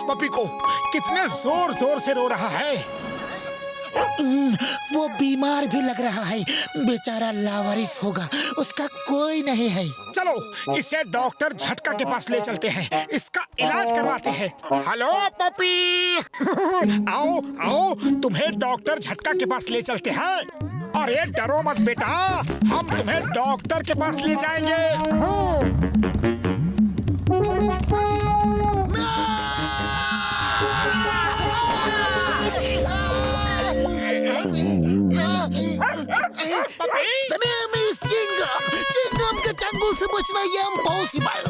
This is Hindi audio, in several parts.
पपी को, कितने जोर जोर से रो रहा है। वो बीमार भी लग रहा है, बेचारा लावारिस होगा, उसका कोई नहीं है। चलो इसे डॉक्टर झटका के पास ले चलते हैं, इसका इलाज करवाते हैं। हेलो पपी, आओ आओ, तुम्हें डॉक्टर झटका के पास ले चलते हैं। अरे डरो मत बेटा, हम तुम्हें डॉक्टर के पास ले जाएंगे। The name is Chingam. Chingam के चंगुल से बचना ये impossible.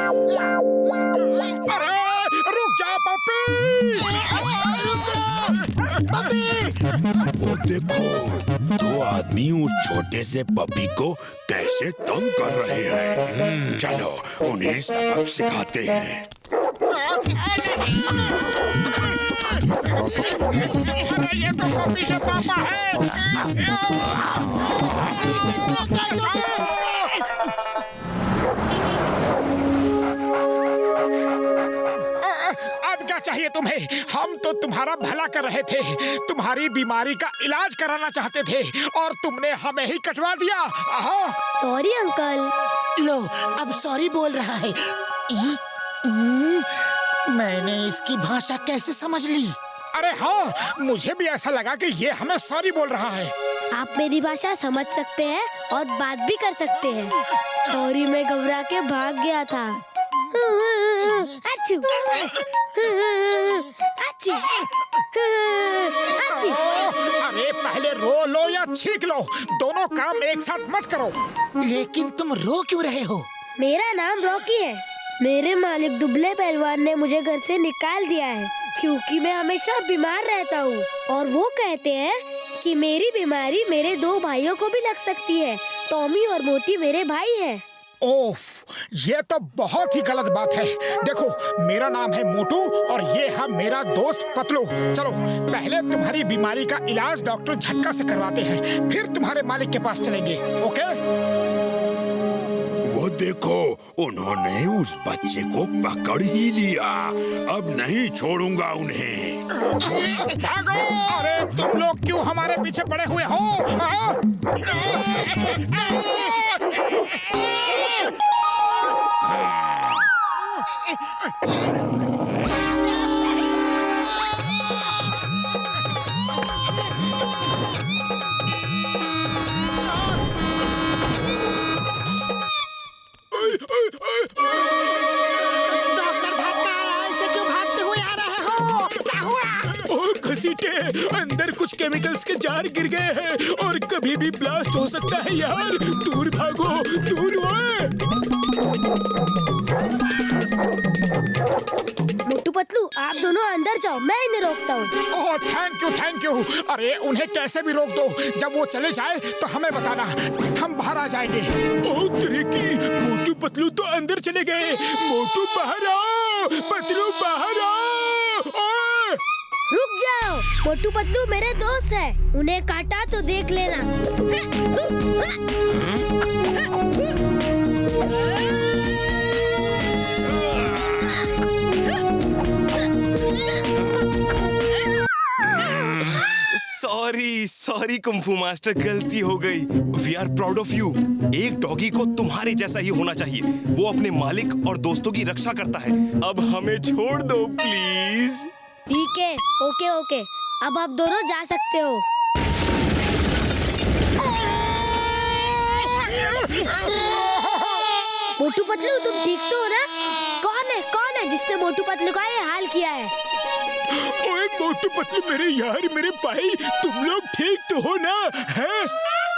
नहीं डरो नहीं, अरे रुक जा पपी। वो देखो, दो आदमी उस छोटे से पपी को कैसे तंग कर रहे हैं। चलो उन्हें सबक सिखाते हैं। अरे ये तो पपी का पापा है। अब क्या चाहिए तुम्हें? हम तो तुम्हारा भला कर रहे थे, तुम्हारी बीमारी का इलाज कराना चाहते थे और तुमने हमें ही कटवा दिया। Sorry uncle. लो, अब सॉरी बोल रहा है। मैंने इसकी भाषा कैसे समझ ली? अरे हाँ, मुझे भी ऐसा लगा कि ये हमें सॉरी बोल रहा है। आप मेरी भाषा समझ सकते हैं और बात भी कर सकते हैं। सॉरी, मैं घबरा के भाग गया था। अच्छू, अच्छू, अच्छू। अरे पहले रो लो या छींक लो, दोनों काम एक साथ मत करो। लेकिन तुम रो क्यों रहे हो? मेरा नाम रॉकी है। मेरे मालिक दुबले पहलवान ने मुझे घर से निकाल दिया है क्योंकि मैं हमेशा बीमार रहता हूँ और वो कहते हैं कि मेरी बीमारी मेरे दो भाइयों को भी लग सकती है। टॉमी और मोटी मेरे भाई हैं। ओह, ये तो बहुत ही गलत बात है। देखो, मेरा नाम है मोटू और ये है मेरा दोस्त पतलू। चलो पहले तुम्हारी बीमारी का इलाज डॉक्टर झटका से करवाते हैं, फिर तुम्हारे मालिक के पास चलेंगे। ओके? वो देखो, उन्होंने उस बच्चे को पकड़ ही लिया। अब नहीं छोड़ूंगा उन्हें। भागो! अरे तुम लोग क्यों हमारे पीछे पड़े हुए हो? डॉक्टर झटका, ऐसे क्यों भागते हुए आ रहे हो? क्या हुआ? ओह घसीटे, अंदर कुछ केमिकल्स के जार गिर गए हैं और कभी भी ब्लास्ट हो सकता है यार। दूर भागो, दूर ओए। मोटू पतलू, आप दोनों अंदर जाओ, मैं इन्हें रोकता हूँ। Oh thank you. अरे उन्हें कैसे भी रोक दो, जब वो चले जाए तो हमें बताना, हम बाहर आ जाएंगे। ओह तेरे की, मोटू पतलू तो अंदर चले गए। मोटू बाहर आओ, पतलू बाहर आओ। ओए! रुक जाओ, मोटू पतलू मेरे दोस्त हैं, उन्हें काटा तो देख लेना। सॉरी कुंफू मास्टर, गलती हो गई। We are proud of you. एक डॉगी को तुम्हारे जैसा ही होना चाहिए। वो अपने मालिक और दोस्तों की रक्षा करता है। अब हमें छोड़ दो प्लीज। ठीक है, ओके। अब आप दोनों जा सकते हो। मोटू पतलू, तुम ठीक तो हो ना? कौन है जिसने मोटू पतलू का ये हाल किया है? ओए मोटू पतलू मेरे यार, मेरे भाई, तुम लोग ठीक तो हो ना? हैं?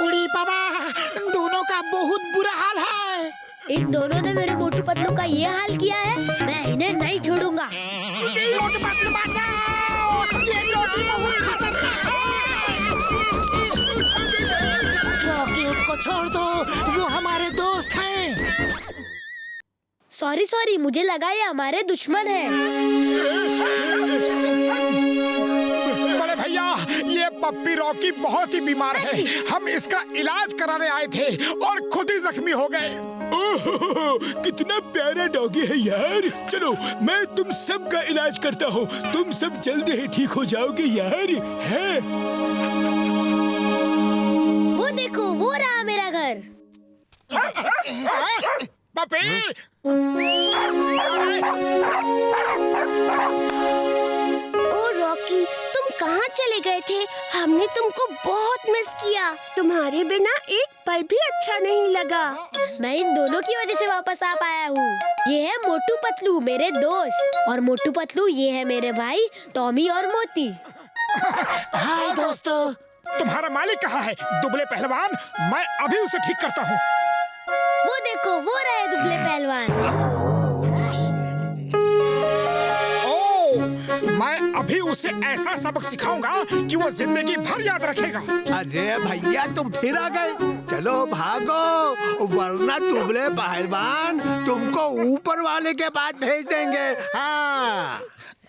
उड़ी बाबा, दोनों का बहुत बुरा हाल है। इन दोनों ने मेरे मोटू पतलू का ये हाल किया है, मैं इन्हें नहीं छोड़ूंगा। मोटू पतलू बचाओ, ये डॉगी बहुत खतरनाक है। डॉगी, उनको छोड़ दो, वो हमारे दोस्त हैं। सॉरी, मुझे लगा ये हमारे दुश्मन है। बड़े भैया, ये पप्पी रॉकी बहुत ही बीमार है। हम इसका इलाज कराने आए थे और खुद ही जख्मी हो गए। ओह, कितना प्यारा डॉगी है यार। चलो मैं तुम सब का इलाज करता हूँ, तुम सब जल्दी ही ठीक हो जाओगे यार। है वो देखो, वो रहा मेरा घर। पप्पी ओ रॉकी, तुम कहाँ चले गए थे? हमने तुमको बहुत मिस किया। तुम्हारे बिना एक पल भी अच्छा नहीं लगा। मैं इन दोनों की वजह से वापस आ पाया हूँ। ये है मोटू पतलू, मेरे दोस्त, और मोटू पतलू ये है मेरे भाई टॉमी और मोती। हाय दोस्तों। तुम्हारा मालिक कहाँ है? दुबले पहलवान, मैं अभी उसे ठीक करता हूँ। वो देखो, वो रहे दुबले पहलवान। मैं अभी उसे ऐसा सबक सिखाऊंगा कि वो जिंदगी भर याद रखेगा। अरे भैया, तुम फिर आ गए। चलो भागो, वरना दुबले पहलवान तुमको ऊपर वाले के पास भेज देंगे। हाँ।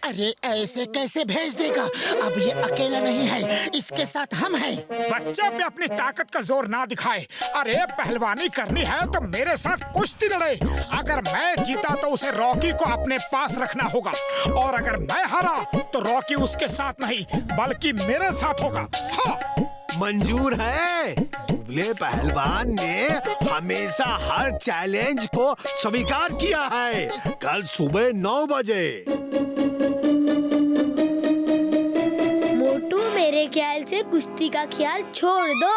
अरे ऐसे कैसे भेज देगा? अब ये अकेला नहीं है, इसके साथ हम हैं। बच्चे पे अपनी ताकत का जोर ना दिखाए। अरे पहलवानी करनी है तो मेरे साथ कुश्ती लड़े। अगर मैं जीता तो उसे रॉकी को अपने पास रखना होगा, और अगर मैं हारा तो रॉकी उसके साथ नहीं बल्कि मेरे साथ होगा। हाँ। मंजूर है। दुबले पहलवान ने हमेशा हर चैलेंज को स्वीकार किया है। कल सुबह 9 बजे। मोटू, मेरे ख्याल से कुश्ती का ख्याल छोड़ दो।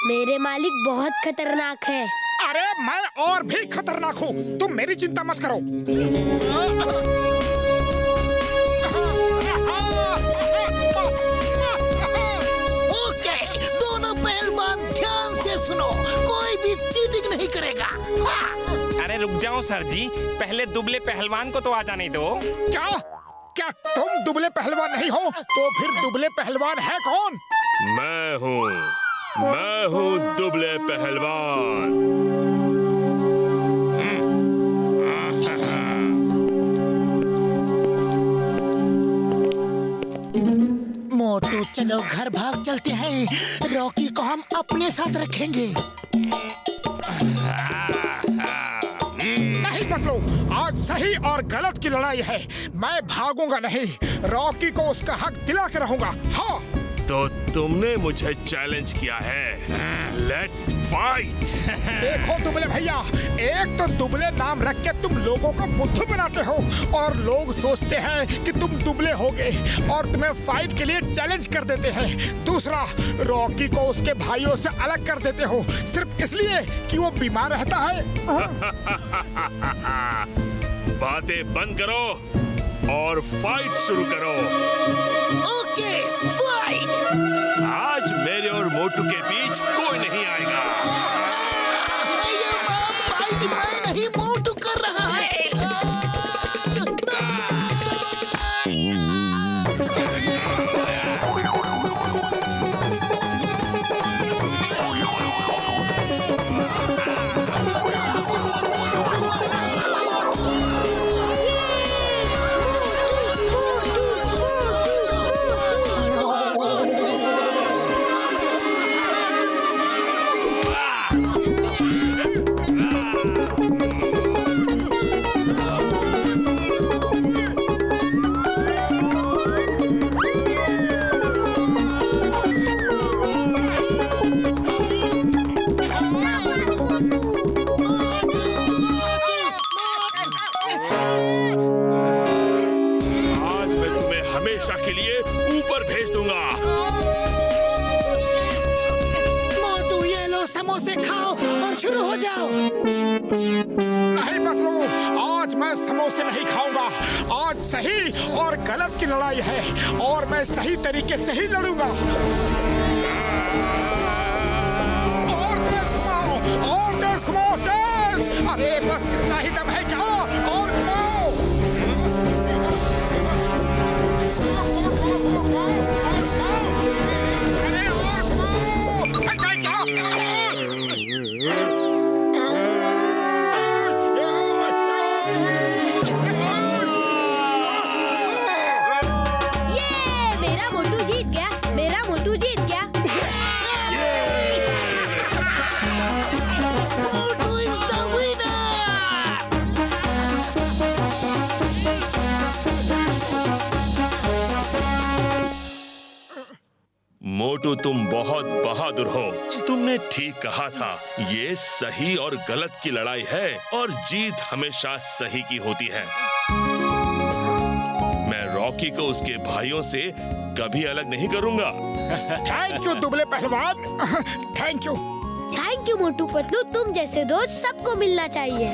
मेरे मालिक बहुत खतरनाक है। अरे मैं और भी खतरनाक हूँ, तुम मेरी चिंता मत करो। ओके, दोनों पहलवान ध्यान से सुनो, कोई भी चीटिंग नहीं करेगा। हाँ। अरे रुक जाओ सर जी, पहले दुबले पहलवान को तो आ जाने दो। क्या तुम दुबले पहलवान नहीं हो? तो फिर दुबले पहलवान है कौन? मैं हूँ दुबले पहलवान। मोटू, चलो घर भाग चलते हैं। रॉकी को हम अपने साथ रखेंगे। नहीं पतलू, आज सही और गलत की लड़ाई है। मैं भागूंगा नहीं, रॉकी को उसका हक दिला के रहूंगा। हाँ। तो तुमने मुझे चैलेंज किया है, लेट्स फाइट। देखो दुबले भैया, एक तो दुबले नाम रख के तुम लोगों को बुद्धू बनाते हो और लोग सोचते हैं कि तुम दुबले होगे और तुम्हें फाइट के लिए चैलेंज कर देते हैं। दूसरा, रॉकी को उसके भाइयों से अलग कर देते हो सिर्फ इसलिए कि वो बीमार रहता है। बातें बंद करो और फाइट शुरू करो। Okay, fight. आज मेरे और मोटू के बीच कोई नहीं आएगा। ये फाइट मैं नहीं, मोटू कर रहा है। हमेशा के लिए ऊपर भेज दूंगा। मोटू, ये लो समोसे खाओ और शुरू हो जाओ। नहीं पतलू, आज मैं समोसे नहीं खाऊंगा। आज सही और गलत की लड़ाई है और मैं सही तरीके से ही लड़ूंगा। और तेज घुमाओ, और तेज घुमाओ, तेज। अरे बस इतना ही दम है क्या? और घुमाओ। अरे और घुमाओ। ये मेरा मोटू जीत गया, मेरा मोटू जीत गया। मोटू, तुम बहुत बहादुर हो। तुमने ठीक कहा था, ये सही और गलत की लड़ाई है और जीत हमेशा सही की होती है। मैं रॉकी को उसके भाइयों से कभी अलग नहीं करूंगा। थैंक यू दुबले पहलवान, thank you. Thank you Motu Patlu, तुम जैसे दोस्त सबको मिलना चाहिए।